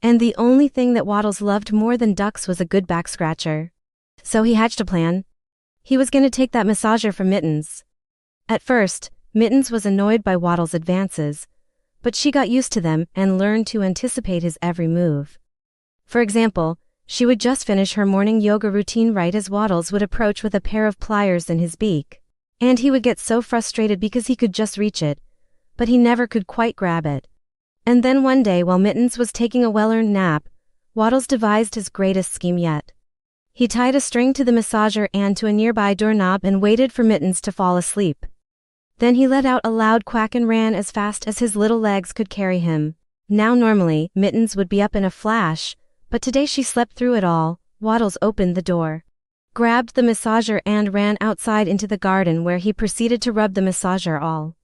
And the only thing that Waddles loved more than ducks was a good back scratcher. So he hatched a plan. He was going to take that massager from Mittens. At first, Mittens was annoyed by Waddles' advances, but she got used to them and learned to anticipate his every move. For example, she would just finish her morning yoga routine right as Waddles would approach with a pair of pliers in his beak. And he would get so frustrated because he could just reach it, but he never could quite grab it. And then one day while Mittens was taking a well-earned nap, Waddles devised his greatest scheme yet. He tied a string to the massager and to a nearby doorknob and waited for Mittens to fall asleep. Then he let out a loud quack and ran as fast as his little legs could carry him. Now normally, Mittens would be up in a flash, but today she slept through it all. Waddles opened the door, grabbed the massager and ran outside into the garden where he proceeded to rub the massager all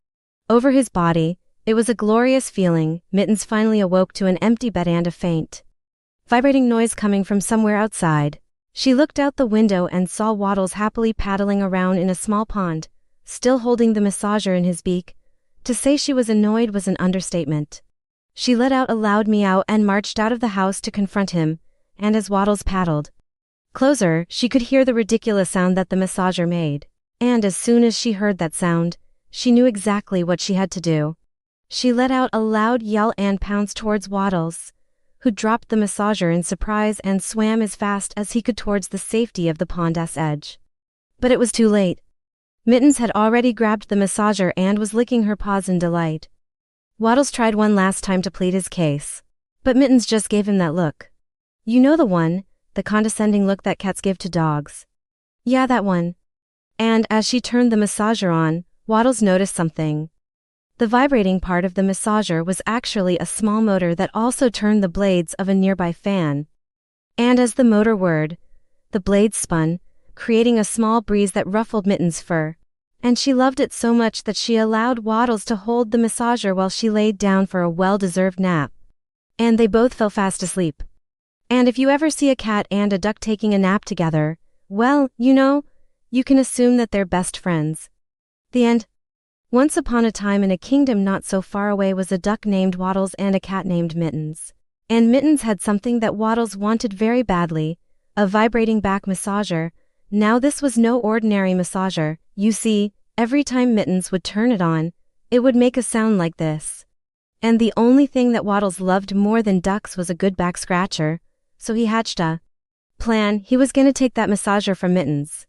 over his body. It was a glorious feeling. Mittens finally awoke to an empty bed and a faint, vibrating noise coming from somewhere outside. She looked out the window and saw Waddles happily paddling around in a small pond, still holding the massager in his beak. To say she was annoyed was an understatement. She let out a loud meow and marched out of the house to confront him, and as Waddles paddled closer, she could hear the ridiculous sound that the massager made. And as soon as she heard that sound, she knew exactly what she had to do. She let out a loud yell and pounced towards Waddles, who dropped the massager in surprise and swam as fast as he could towards the safety of the pond's edge. But it was too late. Mittens had already grabbed the massager and was licking her paws in delight. Waddles tried one last time to plead his case, but Mittens just gave him that look. You know the one, the condescending look that cats give to dogs. Yeah, that one. And as she turned the massager on, Waddles noticed something. The vibrating part of the massager was actually a small motor that also turned the blades of a nearby fan. And as the motor whirred, the blades spun, creating a small breeze that ruffled Mittens' fur. And she loved it so much that she allowed Waddles to hold the massager while she laid down for a well-deserved nap. And they both fell fast asleep. And if you ever see a cat and a duck taking a nap together, well, you can assume that they're best friends. The end. Once upon a time in a kingdom not so far away was a duck named Waddles and a cat named Mittens. And Mittens had something that Waddles wanted very badly, a vibrating back massager. Now this was no ordinary massager. You see, every time Mittens would turn it on, it would make a sound like this. And the only thing that Waddles loved more than ducks was a good back scratcher, so he hatched a plan. He was going to take that massager from Mittens.